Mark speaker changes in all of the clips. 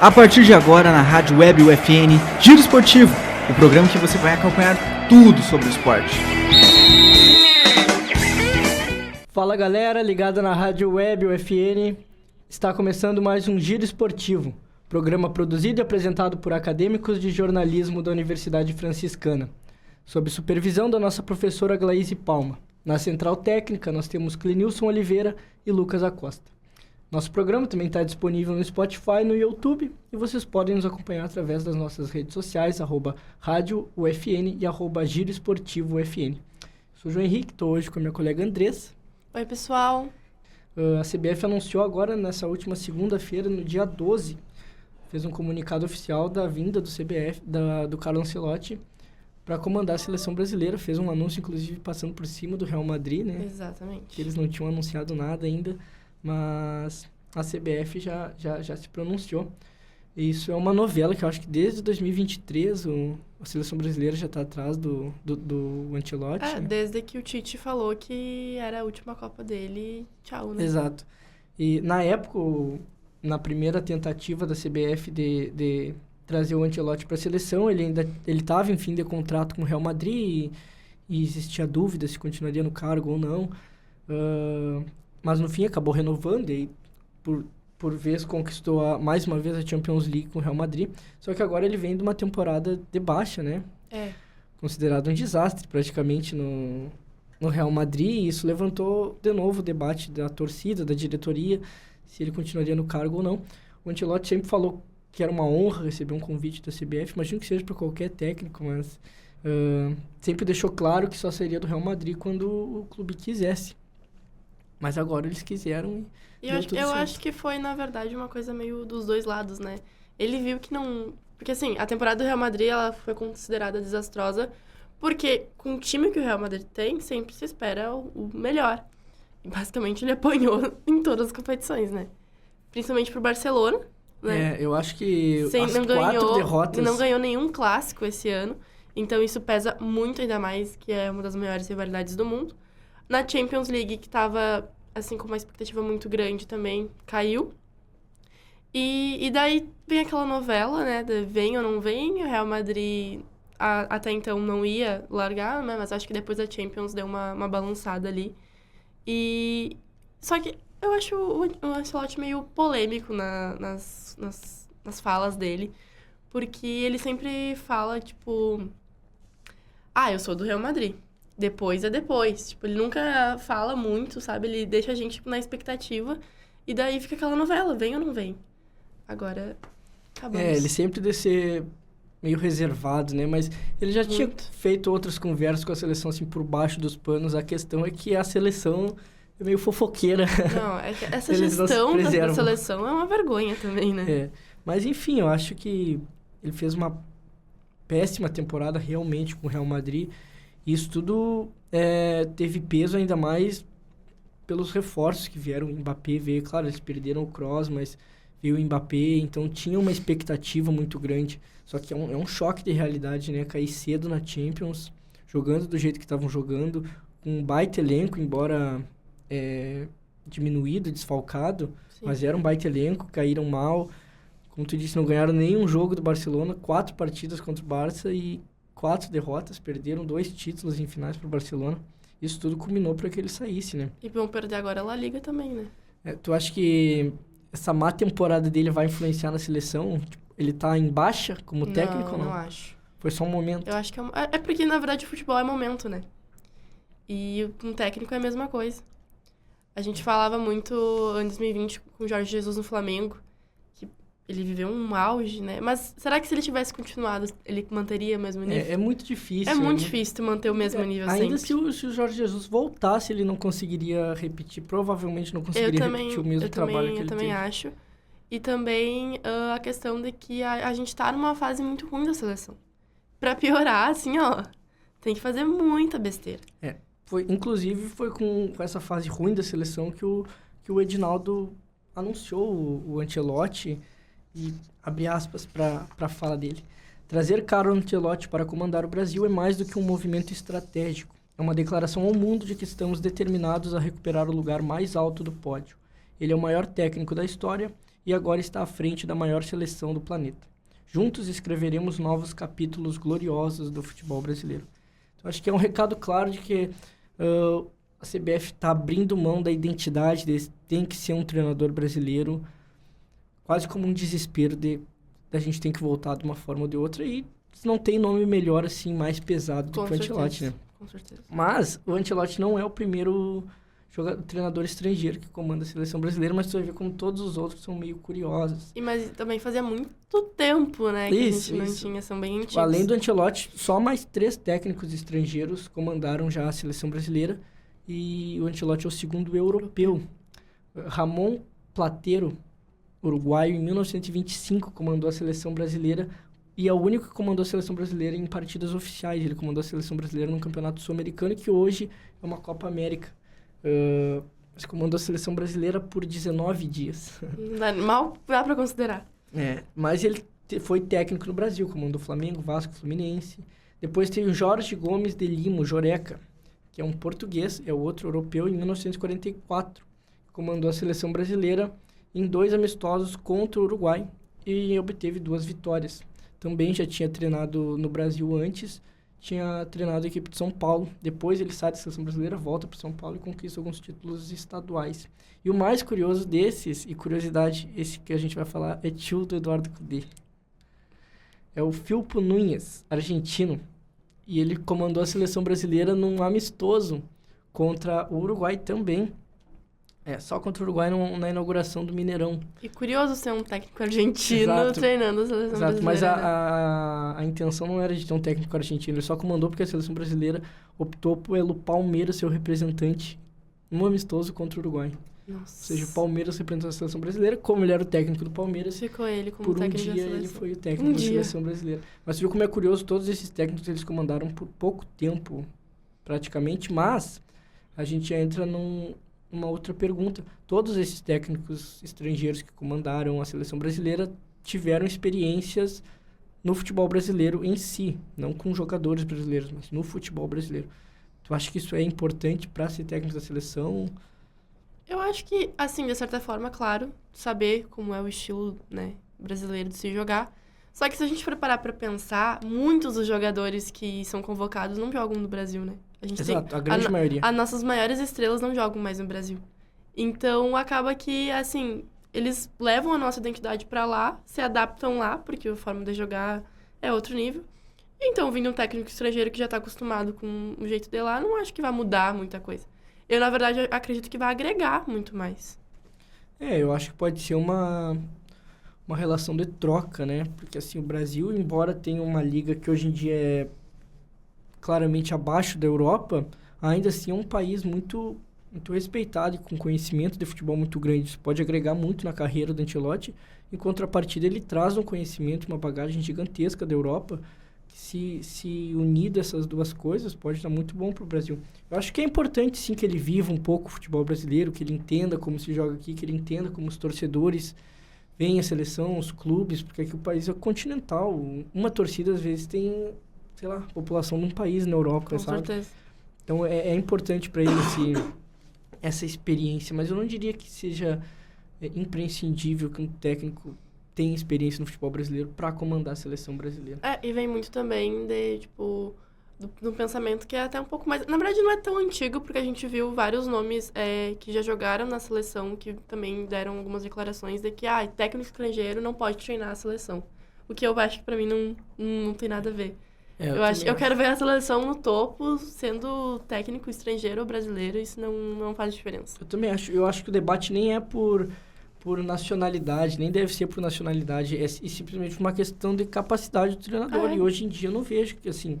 Speaker 1: A partir de agora, na Rádio Web UFN, Giro Esportivo, o programa que você vai acompanhar tudo sobre o esporte.
Speaker 2: Fala galera, ligada na Rádio Web UFN, está começando mais um Giro Esportivo, programa produzido e apresentado por acadêmicos de jornalismo da Universidade Franciscana, sob supervisão da nossa professora Glaise Palma. Na central técnica, nós temos Clenilson Oliveira e Lucas Acosta. Nosso programa também está disponível no Spotify, no YouTube, e vocês podem nos acompanhar através das nossas redes sociais, @Rádio UFN e @Giro Esportivo UFN. Sou o João Henrique, estou hoje com a minha colega Andressa.
Speaker 3: Oi, pessoal.
Speaker 2: A CBF anunciou agora, nessa última segunda-feira, no dia 12, fez um comunicado oficial da vinda do CBF, do Carlo Ancelotti, para comandar a seleção brasileira. Fez um anúncio, inclusive, passando por cima do Real Madrid, né?
Speaker 3: Exatamente.
Speaker 2: Que eles não tinham anunciado nada ainda, mas a CBF já se pronunciou. E isso é uma novela que eu acho que desde 2023 a seleção brasileira já está atrás do Ancelotti.
Speaker 3: Desde que o Tite falou que era a última Copa dele, tchau, né?
Speaker 2: Exato. E na época, na primeira tentativa da CBF de trazer o Ancelotti para a seleção, ele estava em fim de contrato com o Real Madrid e existia dúvida se continuaria no cargo ou não. Mas no fim acabou renovando e por vez conquistou mais uma vez a Champions League com o Real Madrid. Só que agora ele vem de uma temporada de baixa, né? Considerado um desastre praticamente no Real Madrid. E isso levantou de novo o debate da torcida, da diretoria, se ele continuaria no cargo ou não. O Ancelotti sempre falou que era uma honra receber um convite da CBF. Imagino que seja para qualquer técnico, mas sempre deixou claro que só seria do Real Madrid quando o clube quisesse. Mas agora eles quiseram
Speaker 3: e eu acho que foi, na verdade, uma coisa meio dos dois lados, né? Ele viu que não... Porque, assim, a temporada do Real Madrid, ela foi considerada desastrosa porque com o time que o Real Madrid tem, sempre se espera o melhor. E, basicamente, ele apanhou em todas as competições, né? Principalmente pro Barcelona, né?
Speaker 2: Eu acho que as 4 derrotas...
Speaker 3: Não ganhou nenhum clássico esse ano. Então, isso pesa muito, ainda mais, que é uma das maiores rivalidades do mundo. Na Champions League, que estava, assim, com uma expectativa muito grande também, caiu. E daí vem aquela novela, né, de vem ou não vem. O Real Madrid até então não ia largar, né, mas acho que depois da Champions deu uma balançada ali. Só que eu acho o Ancelotti meio polêmico nas falas dele, porque ele sempre fala, tipo... eu sou do Real Madrid. Depois é depois. Tipo, ele nunca fala muito, sabe? Ele deixa a gente, tipo, na expectativa. E daí fica aquela novela, vem ou não vem? Agora, acabamos.
Speaker 2: Ele sempre deve ser meio reservado, né? Mas ele já tinha feito outras conversas com a seleção, assim, por baixo dos panos. A questão é que a seleção é meio fofoqueira.
Speaker 3: Não, é que essa gestão da seleção é uma vergonha também, né?
Speaker 2: Mas, enfim, eu acho que ele fez uma péssima temporada realmente com o Real Madrid. Isso tudo teve peso ainda mais pelos reforços que vieram. O Mbappé veio, claro, eles perderam o Kroos, mas veio o Mbappé, então tinha uma expectativa muito grande. Só que é um choque de realidade, né? Cair cedo na Champions, jogando do jeito que estavam jogando, com um baita elenco, embora diminuído, desfalcado, sim, mas era um baita elenco, caíram mal. Como tu disse, não ganharam nenhum jogo do Barcelona, 4 partidas contra o Barça e 4 derrotas, perderam 2 títulos em finais para o Barcelona. Isso tudo culminou para que ele saísse, né?
Speaker 3: E vão perder agora a La Liga também, né?
Speaker 2: Tu acha que essa má temporada dele vai influenciar na seleção? Ele tá em baixa como técnico ou não?
Speaker 3: Não acho.
Speaker 2: Foi só um momento?
Speaker 3: Eu acho que é porque, na verdade, o futebol é momento, né? E com técnico é a mesma coisa. A gente falava muito em 2020 com o Jorge Jesus no Flamengo, ele viveu um auge, né? Mas será que se ele tivesse continuado, ele manteria o mesmo nível?
Speaker 2: É muito difícil.
Speaker 3: É muito difícil manter o mesmo nível
Speaker 2: ainda
Speaker 3: sempre.
Speaker 2: Se o Jorge Jesus voltasse, ele não conseguiria repetir. Provavelmente não conseguiria repetir o mesmo trabalho que ele teve.
Speaker 3: Eu também acho. E também a questão de que a gente tá numa fase muito ruim da seleção. Pra piorar, assim, tem que fazer muita besteira.
Speaker 2: Inclusive, foi com essa fase ruim da seleção que o Edinaldo anunciou o Ancelotti. E abre aspas para a fala dele. Trazer Carlo Ancelotti para comandar o Brasil é mais do que um movimento estratégico. É uma declaração ao mundo de que estamos determinados a recuperar o lugar mais alto do pódio. Ele é o maior técnico da história e agora está à frente da maior seleção do planeta. Juntos escreveremos novos capítulos gloriosos do futebol brasileiro. Então, acho que é um recado claro de que a CBF está abrindo mão da identidade desse, tem que ser um treinador brasileiro, quase como um desespero da gente tem que voltar de uma forma ou de outra, e não tem nome melhor, assim, mais pesado do que o Ancelotti, né?
Speaker 3: Com certeza.
Speaker 2: Mas o Ancelotti não é o primeiro treinador estrangeiro que comanda a seleção brasileira, mas você vai ver como todos os outros são meio curiosos.
Speaker 3: Mas também fazia muito tempo, né, que a gente não tinha, são bem antigos.
Speaker 2: Além do Ancelotti, só mais 3 técnicos estrangeiros comandaram já a seleção brasileira, e o Ancelotti é o segundo europeu. Ramon Plateiro, uruguaio, em 1925 comandou a seleção brasileira, e é o único que comandou a seleção brasileira em partidas oficiais. Ele comandou a seleção brasileira num campeonato sul-americano, que hoje é uma Copa América. Ele comandou a seleção brasileira por 19 dias.
Speaker 3: Mal dá pra considerar.
Speaker 2: Mas ele foi técnico no Brasil, comandou Flamengo, Vasco, Fluminense. Depois tem o Jorge Gomes de Lima, o Joreca, que é um português, é o outro europeu, em 1944. Comandou a seleção brasileira em 2 amistosos contra o Uruguai e obteve 2 vitórias. Também já tinha treinado no Brasil antes, tinha treinado a equipe de São Paulo. Depois ele sai da seleção brasileira, volta para São Paulo e conquista alguns títulos estaduais. E o mais curioso desses, e curiosidade, esse que a gente vai falar, é tio do Eduardo Cudê. É o Filpo Núñez, argentino. E ele comandou a seleção brasileira num amistoso contra o Uruguai também. Só contra o Uruguai na inauguração do Mineirão.
Speaker 3: E curioso ser um técnico argentino treinando a seleção brasileira.
Speaker 2: Mas a intenção não era de ter um técnico argentino. Ele só comandou porque a seleção brasileira optou pelo Palmeiras ser o representante num amistoso contra o Uruguai.
Speaker 3: Nossa.
Speaker 2: Ou seja, o Palmeiras representou a seleção brasileira. Como ele era o técnico do Palmeiras,
Speaker 3: ficou ele como
Speaker 2: por um
Speaker 3: técnico
Speaker 2: dia
Speaker 3: da seleção.
Speaker 2: ele foi o técnico da seleção brasileira. Mas você viu como é curioso, todos esses técnicos eles comandaram por pouco tempo, praticamente. Mas a gente entra uma outra pergunta. Todos esses técnicos estrangeiros que comandaram a seleção brasileira tiveram experiências no futebol brasileiro em si, não com jogadores brasileiros, mas no futebol brasileiro. Tu acha que isso é importante para ser técnico da seleção?
Speaker 3: Eu acho que, assim, de certa forma, claro, saber como é o estilo, né, brasileiro de se jogar. Só que se a gente for parar pra pensar, muitos dos jogadores que são convocados não jogam no Brasil, né?
Speaker 2: Exato, a grande maioria.
Speaker 3: As nossas maiores estrelas não jogam mais no Brasil. Então, acaba que, assim, eles levam a nossa identidade pra lá, se adaptam lá, porque a forma de jogar é outro nível. Então, vindo um técnico estrangeiro que já tá acostumado com o jeito de lá, não acho que vai mudar muita coisa. Eu, na verdade, acredito que vai agregar muito mais.
Speaker 2: Eu acho que pode ser uma relação de troca, né? Porque, assim, o Brasil, embora tenha uma liga que hoje em dia é claramente abaixo da Europa, ainda assim é um país muito, muito respeitado e com conhecimento de futebol muito grande. Isso pode agregar muito na carreira do Ancelotti. Em contrapartida, ele traz um conhecimento, uma bagagem gigantesca da Europa, que se unido essas duas coisas, pode dar muito bom para o Brasil. Eu acho que é importante, sim, que ele viva um pouco o futebol brasileiro, que ele entenda como se joga aqui, que ele entenda como os torcedores veem a seleção, os clubes, porque aqui o país é continental. Uma torcida, às vezes, tem, sei lá, a população de um país na Europa, sabe? Com certeza. Então, é importante para ele essa experiência, mas eu não diria que seja imprescindível que um técnico tenha experiência no futebol brasileiro para comandar a seleção brasileira.
Speaker 3: E vem muito também do pensamento que é até um pouco mais... Na verdade, não é tão antigo, porque a gente viu vários nomes que já jogaram na seleção, que também deram algumas declarações de que técnico estrangeiro não pode treinar a seleção. O que eu acho que para mim não tem nada a ver. Eu quero ver a seleção no topo, sendo técnico estrangeiro ou brasileiro, isso não faz diferença.
Speaker 2: Eu também acho. Eu acho que o debate nem é por nacionalidade, nem deve ser por nacionalidade, é simplesmente uma questão de capacidade do treinador. E hoje em dia eu não vejo que, assim,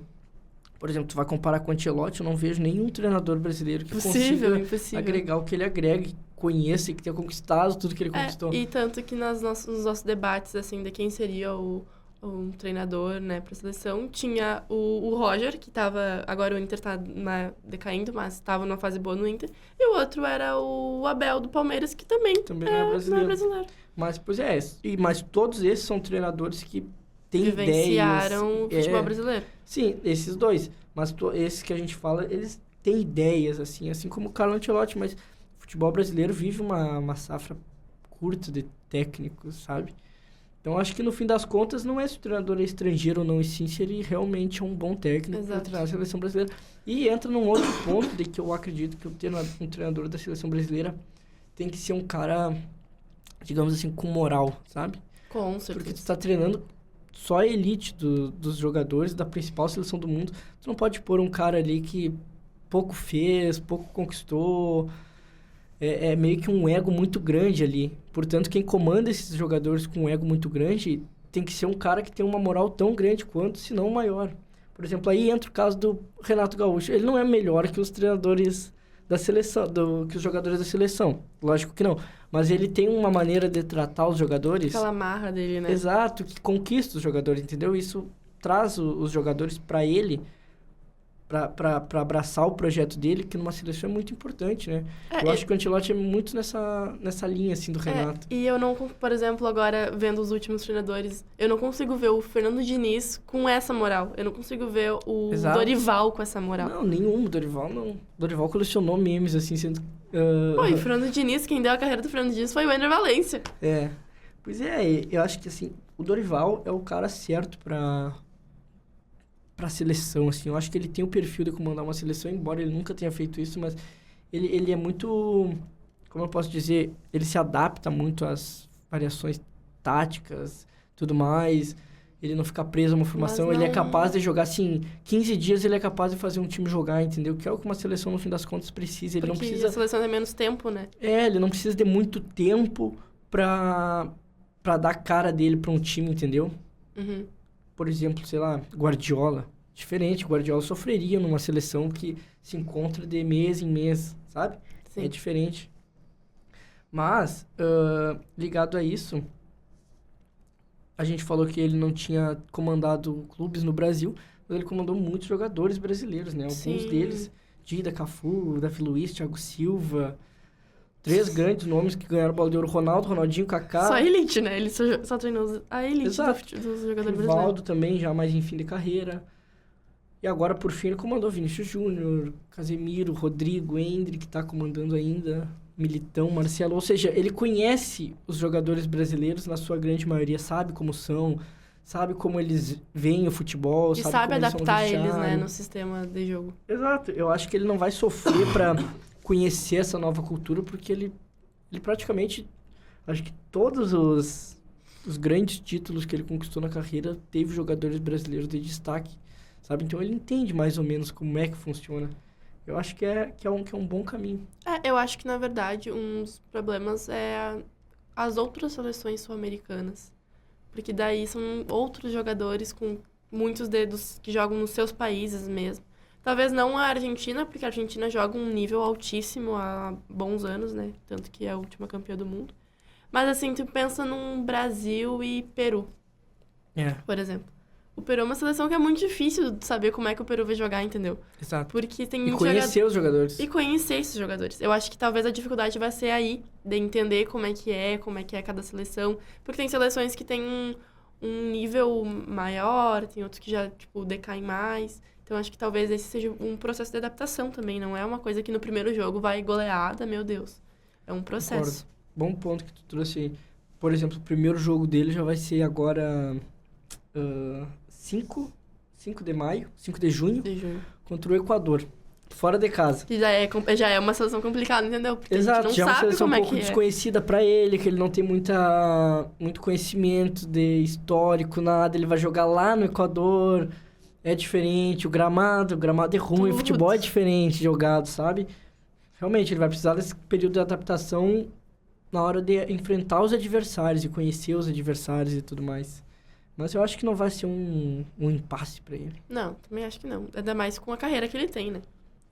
Speaker 2: por exemplo, tu vai comparar com o Ancelotti, eu não vejo nenhum treinador brasileiro que consiga agregar o que ele agrega, conheça e que tenha conquistado tudo que ele conquistou.
Speaker 3: E tanto que nos nossos debates, assim, de quem seria um treinador, né, pra seleção, tinha o Roger, que tava... Agora o Inter tá decaindo, mas tava numa fase boa no Inter. E o outro era o Abel, do Palmeiras, que também
Speaker 2: não é brasileiro. Mas, mas todos esses são treinadores que têm
Speaker 3: vivenciaram o futebol brasileiro.
Speaker 2: Sim, esses dois. Mas esses que a gente fala, eles têm ideias, assim como o Carlo Ancelotti, mas o futebol brasileiro vive uma safra curta de técnicos, sabe? Então, acho que no fim das contas, não é se o treinador é estrangeiro ou não, e sim se ele realmente é um bom técnico para treinar a seleção brasileira. E entra num outro ponto de que eu acredito que um treinador da seleção brasileira tem que ser um cara, digamos assim, com moral, sabe?
Speaker 3: Com certeza.
Speaker 2: Porque tu tá treinando só a elite dos jogadores da principal seleção do mundo. Tu não pode pôr um cara ali que pouco fez, pouco conquistou. É meio que um ego muito grande ali. Portanto, quem comanda esses jogadores com um ego muito grande tem que ser um cara que tem uma moral tão grande quanto, se não maior. Por exemplo, aí entra o caso do Renato Gaúcho. Ele não é melhor que os treinadores da seleção, que os jogadores da seleção. Lógico que não. Mas ele tem uma maneira de tratar os jogadores...
Speaker 3: Aquela marra dele, né?
Speaker 2: Exato, que conquista os jogadores, entendeu? Isso traz os jogadores para ele, para abraçar o projeto dele, que numa seleção é muito importante, né? Eu acho que o Ancelotti é muito nessa linha, assim, do Renato.
Speaker 3: E eu não, por exemplo, agora, vendo os últimos treinadores, eu não consigo ver o Fernando Diniz com essa moral. Eu não consigo ver o Dorival com essa moral.
Speaker 2: Não, nenhum. Dorival não. Dorival colecionou memes, assim, sendo...
Speaker 3: Pô, e o Fernando Diniz, quem deu a carreira do Fernando Diniz foi o Ender Valencia.
Speaker 2: Pois é, eu acho que, assim, o Dorival é o cara certo pra seleção, assim. Eu acho que ele tem o perfil de comandar uma seleção, embora ele nunca tenha feito isso, mas ele é muito... Como eu posso dizer? Ele se adapta muito às variações táticas, tudo mais. Ele não fica preso a uma formação. Ele é capaz de jogar, assim, 15 dias ele é capaz de fazer um time jogar, entendeu? Que é o que uma seleção, no fim das contas, precisa. Ele não precisa...
Speaker 3: a seleção tem menos tempo, né?
Speaker 2: Ele não precisa de muito tempo pra dar a cara dele pra um time, entendeu?
Speaker 3: Uhum.
Speaker 2: Por exemplo, sei lá, Guardiola. Diferente, Guardiola sofreria numa seleção que se encontra de mês em mês, sabe?
Speaker 3: Sim.
Speaker 2: É diferente. Mas, ligado a isso, a gente falou que ele não tinha comandado clubes no Brasil, mas ele comandou muitos jogadores brasileiros, né? Alguns deles, Dida, Cafu, Davi Luiz, Thiago Silva... 3 grandes nomes que ganharam o Bola de Ouro: Ronaldo, Ronaldinho, Kaká.
Speaker 3: Só a elite, né? Ele só treinou a elite dos jogadores brasileiros.
Speaker 2: Rivaldo também, já mais em fim de carreira. E agora, por fim, ele comandou Vinícius Júnior, Casemiro, Rodrigo, Endrick, que tá comandando ainda, Militão, Marcelo. Ou seja, ele conhece os jogadores brasileiros, na sua grande maioria, sabe como são, sabe como eles veem o futebol,
Speaker 3: e sabe
Speaker 2: como
Speaker 3: adaptar eles, né, no sistema de jogo.
Speaker 2: Exato. Eu acho que ele não vai sofrer pra conhecer essa nova cultura, porque ele praticamente, acho que todos os grandes títulos que ele conquistou na carreira teve jogadores brasileiros de destaque, sabe? Então ele entende mais ou menos como é que funciona. Eu acho que é um bom caminho.
Speaker 3: Eu acho que, na verdade, um dos problemas é as outras seleções sul-americanas. Porque daí são outros jogadores com muitos dedos que jogam nos seus países mesmo. Talvez não a Argentina, porque a Argentina joga um nível altíssimo há bons anos, né? Tanto que é a última campeã do mundo. Mas, assim, tu pensa num Brasil e Peru, por exemplo. O Peru é uma seleção que é muito difícil de saber como é que o Peru vai jogar, entendeu?
Speaker 2: Exato.
Speaker 3: Porque tem
Speaker 2: E conhecer os jogadores.
Speaker 3: E conhecer esses jogadores. Eu acho que talvez a dificuldade vai ser aí, de entender como é que é cada seleção. Porque tem seleções que têm um nível maior, tem outros que já, tipo, decaem mais. Então, acho que talvez esse seja um processo de adaptação também. Não é uma coisa que no primeiro jogo vai goleada, meu Deus. É um processo.
Speaker 2: Concordo. Bom ponto que tu trouxe aí. Por exemplo, o primeiro jogo dele já vai ser agora 5 de maio, 5 de junho, contra o Equador. Fora de casa.
Speaker 3: Que já é uma seleção complicada, entendeu? Porque
Speaker 2: exato,
Speaker 3: a gente não
Speaker 2: já é uma
Speaker 3: sabe
Speaker 2: seleção
Speaker 3: como
Speaker 2: um pouco desconhecida pra ele, que ele não tem muito conhecimento de histórico, nada. Ele vai jogar lá no Equador... É diferente, o gramado é ruim, o futebol é diferente jogado, sabe? Realmente, ele vai precisar desse período de adaptação na hora de enfrentar os adversários e conhecer os adversários e tudo mais. Mas eu acho que não vai ser um impasse pra ele.
Speaker 3: Não, também acho que não. Ainda mais com a carreira que ele tem, né?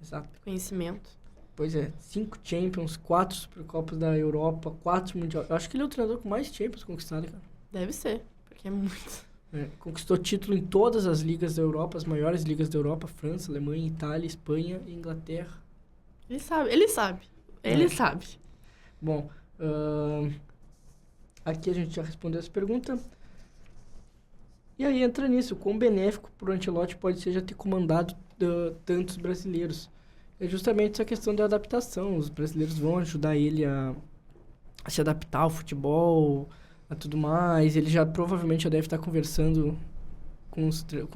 Speaker 2: Exato.
Speaker 3: Conhecimento.
Speaker 2: Pois é, 5 Champions, 4 Supercopas da Europa, 4 Mundial. Eu acho que ele é o treinador com mais Champions conquistado, cara.
Speaker 3: Deve ser, porque é muito...
Speaker 2: conquistou título em todas as ligas da Europa, as maiores ligas da Europa: França, Alemanha, Itália, Espanha e Inglaterra.
Speaker 3: Ele sabe.
Speaker 2: Bom, aqui a gente já respondeu essa pergunta. E aí entra nisso, quão benéfico para o Ancelotti pode ser já ter comandado tantos brasileiros. É justamente essa questão da adaptação. Os brasileiros vão ajudar ele a se adaptar ao futebol, a tudo mais. Ele já provavelmente já deve estar conversando com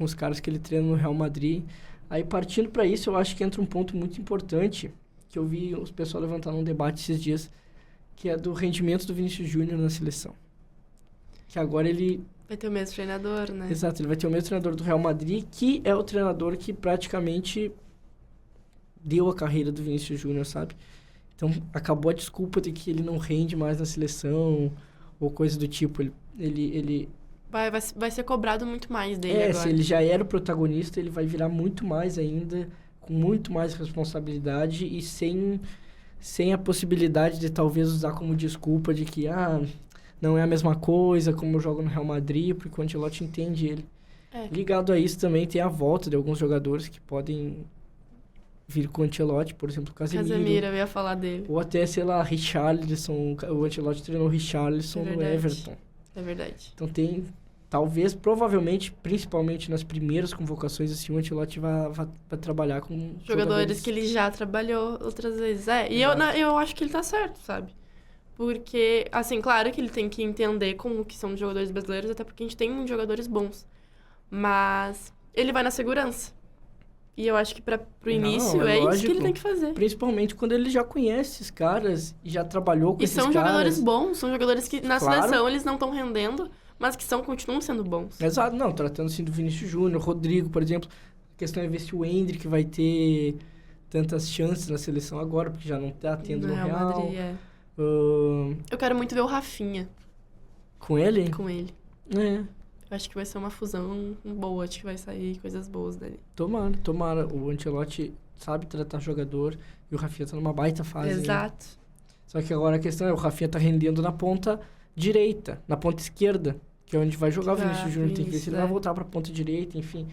Speaker 2: os caras que ele treina no Real Madrid. Aí, partindo para isso, eu acho que entra um ponto muito importante, que eu vi os pessoal levantar num debate esses dias, que é do rendimento do Vinícius Júnior na seleção. Que agora ele...
Speaker 3: Vai ter o mesmo treinador, né?
Speaker 2: Exato, ele vai ter o mesmo treinador do Real Madrid, que é o treinador que praticamente deu a carreira do Vinícius Júnior, sabe? Então, acabou a desculpa de que ele não rende mais na seleção, ou coisa do tipo. Ele
Speaker 3: Vai ser cobrado muito mais dele agora.
Speaker 2: se ele já era o protagonista, ele vai virar muito mais ainda, com muito mais responsabilidade e sem a possibilidade de talvez usar como desculpa de que, não é a mesma coisa como eu jogo no Real Madrid, porque o Ancelotti entende ele. Ligado a isso também tem a volta de alguns jogadores que podem vir com o Ancelotti, por exemplo, o Casemiro,
Speaker 3: eu ia falar dele.
Speaker 2: ou até, sei lá, Richarlison. O Ancelotti treinou o Richarlison no Everton.
Speaker 3: É verdade.
Speaker 2: Então tem, talvez, provavelmente, principalmente nas primeiras convocações, assim, o Ancelotti vai trabalhar com
Speaker 3: jogadores que ele já trabalhou outras vezes. E eu acho que ele tá certo, sabe? Porque, assim, claro que ele tem que entender como que são os jogadores brasileiros, até porque a gente tem muitos jogadores bons. Mas ele vai na segurança. E eu acho que pro início é
Speaker 2: lógico,
Speaker 3: isso que ele tem que fazer.
Speaker 2: Principalmente quando ele já conhece esses caras e já trabalhou com esses caras.
Speaker 3: E são jogadores bons, são jogadores que na
Speaker 2: Claro.
Speaker 3: seleção eles não estão rendendo, mas que continuam sendo bons.
Speaker 2: Exato, não, tratando-se do Vinícius Júnior, Rodrigo, por exemplo. A questão é ver se o Endrick vai ter tantas chances na seleção agora, porque já não tá tendo no Real.
Speaker 3: Madrid, eu quero muito ver o Rafinha.
Speaker 2: Com ele?
Speaker 3: Com ele. Eu acho que vai ser uma fusão boa, acho que vai sair coisas boas dali.
Speaker 2: Tomara. O Ancelotti sabe tratar jogador e o Rafinha tá numa baita fase.
Speaker 3: Exato.
Speaker 2: Né? Só que agora a questão é, o Rafinha tá rendendo na ponta direita, na ponta esquerda, que é onde vai jogar o Vinícius Júnior. Tem que ver se ele vai voltar pra ponta direita, enfim.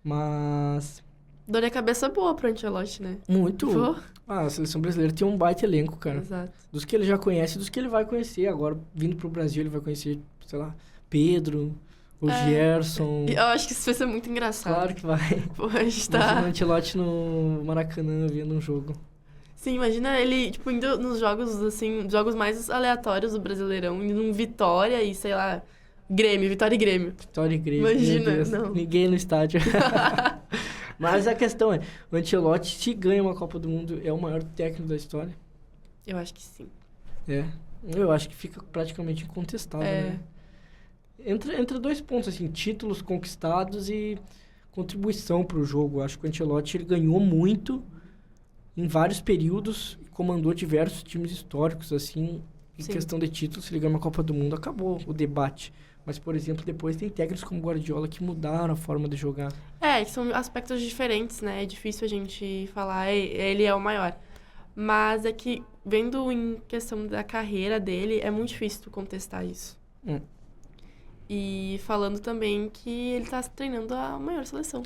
Speaker 2: Mas...
Speaker 3: Dor de cabeça boa pro Ancelotti, né?
Speaker 2: Muito. A seleção brasileira tem um baita elenco, cara.
Speaker 3: Exato.
Speaker 2: Dos que ele já conhece e dos que ele vai conhecer. Agora, vindo pro Brasil, ele vai conhecer, sei lá, Pedro... O Gerson...
Speaker 3: Eu acho que isso vai ser muito engraçado.
Speaker 2: Claro que vai.
Speaker 3: Pô, a gente tá...
Speaker 2: Imagina o Ancelotti no Maracanã vendo um jogo.
Speaker 3: Sim, imagina ele, tipo, indo nos jogos, assim, jogos mais aleatórios do Brasileirão, indo num Vitória e, sei lá, Vitória e Grêmio.
Speaker 2: Vitória e Grêmio.
Speaker 3: Imagina, não.
Speaker 2: Ninguém no estádio. Mas a questão é, o Ancelotti, se ganha uma Copa do Mundo, é o maior técnico da história?
Speaker 3: Eu acho que sim.
Speaker 2: Eu acho que fica praticamente incontestável, né? Entra dois pontos, assim, títulos conquistados e contribuição para o jogo. Acho que o Ancelotti ele ganhou muito em vários períodos e comandou diversos times históricos, assim, em questão de títulos. Se ele ganhar uma Copa do Mundo, acabou o debate. Mas, por exemplo, depois tem técnicos como Guardiola que mudaram a forma de jogar.
Speaker 3: São aspectos diferentes, né? É difícil a gente falar, ele é o maior. Mas é que, vendo em questão da carreira dele, é muito difícil tu contestar isso. E falando também que ele tá treinando a maior seleção.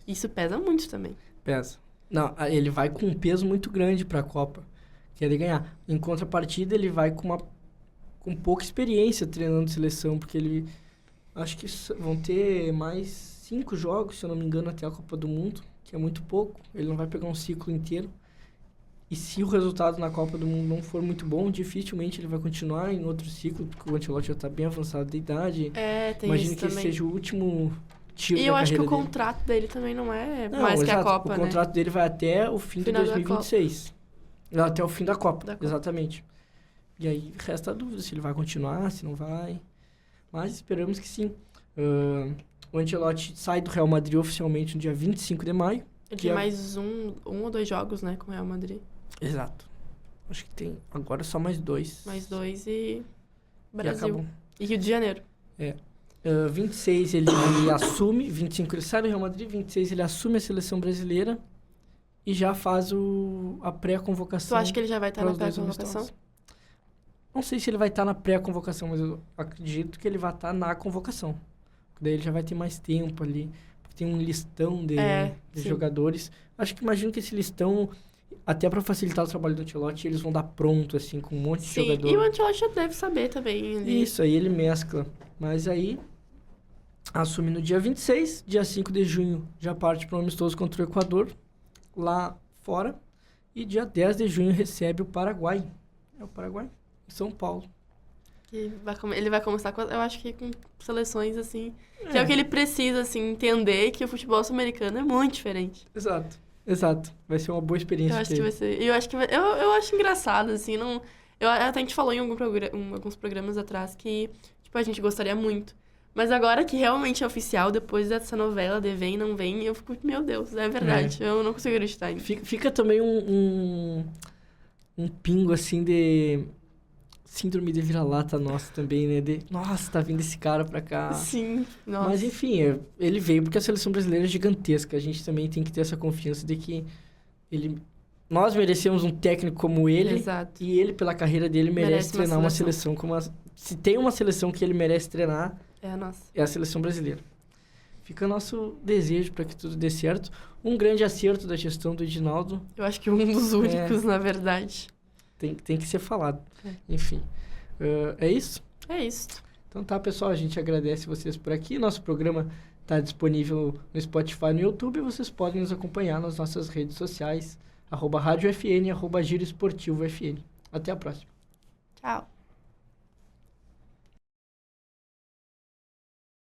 Speaker 3: Isso pesa muito também.
Speaker 2: Pesa. Não, ele vai com um peso muito grande pra Copa, que é de ganhar. Em contrapartida, ele vai com pouca experiência treinando seleção, porque ele... Acho que vão ter mais 5 jogos, se eu não me engano, até a Copa do Mundo, que é muito pouco. Ele não vai pegar um ciclo inteiro. E se o resultado na Copa do Mundo não for muito bom, dificilmente ele vai continuar em outro ciclo, porque o Ancelotti já está bem avançado de idade.
Speaker 3: Tem
Speaker 2: Imagino
Speaker 3: isso
Speaker 2: que
Speaker 3: também.
Speaker 2: esse seja o último tiro da carreira dele.
Speaker 3: E eu acho que o contrato dele também não é mais que a Copa,
Speaker 2: O contrato dele vai até o fim de 2026. Até o fim da Copa, exatamente. E aí resta a dúvida se ele vai continuar, se não vai. Mas esperamos que sim. O Ancelotti sai do Real Madrid oficialmente no dia 25 de maio.
Speaker 3: Ele tem mais um ou 2 jogos, né, com o Real Madrid.
Speaker 2: Exato. Acho que tem agora só mais 2.
Speaker 3: Mais 2 e Brasil.
Speaker 2: E acabou.
Speaker 3: E Rio de Janeiro.
Speaker 2: 26 ele assume, 25 ele sai do Real Madrid, 26 ele assume a seleção brasileira e já faz a pré-convocação.
Speaker 3: Tu acha que ele já vai estar na pré-convocação?
Speaker 2: Não sei se ele vai estar na pré-convocação, mas eu acredito que ele vai estar na convocação. Daí ele já vai ter mais tempo ali, porque tem um listão de jogadores. Imagino que esse listão, até para facilitar o trabalho do Ancelotti, eles vão dar pronto, assim, com um monte de jogador.
Speaker 3: E o Ancelotti já deve saber também.
Speaker 2: Isso, aí ele mescla. Mas aí, assume no dia 26, dia 5 de junho, já parte para o amistoso contra o Equador, lá fora. E dia 10 de junho recebe o Paraguai. É o Paraguai? em São Paulo.
Speaker 3: Ele vai começar com, eu acho que com seleções, assim, que é o que ele precisa, assim, entender que o futebol sul-americano é muito diferente.
Speaker 2: Exato. Vai ser uma boa experiência.
Speaker 3: Eu acho que vai ser. Eu acho engraçado, assim, não. Até a gente falou em alguns programas atrás que, tipo, a gente gostaria muito. Mas agora que realmente é oficial, depois dessa novela de Vem, Não Vem, eu fico, meu Deus, é verdade. Eu não consigo acreditar ainda.
Speaker 2: Fica também um pingo, assim, de síndrome de vira-lata nossa também, né? Nossa, tá vindo esse cara pra cá.
Speaker 3: Sim, nossa.
Speaker 2: Mas, enfim, ele veio porque a seleção brasileira é gigantesca. A gente também tem que ter essa confiança de que nós merecemos um técnico como ele.
Speaker 3: Exato.
Speaker 2: E ele, pela carreira dele, merece treinar uma seleção como se tem uma seleção que ele merece treinar,
Speaker 3: é a nossa.
Speaker 2: É a seleção brasileira. Fica nosso desejo para que tudo dê certo. Um grande acerto da gestão do Edinaldo.
Speaker 3: Eu acho que um dos únicos, na verdade.
Speaker 2: Tem que ser falado. Enfim. É isso?
Speaker 3: É isso.
Speaker 2: Então tá, pessoal. A gente agradece vocês por aqui. Nosso programa está disponível no Spotify e no YouTube. Vocês podem nos acompanhar nas nossas redes sociais. @RádioFN, @GiroEsportivoFN. Até a próxima.
Speaker 3: Tchau.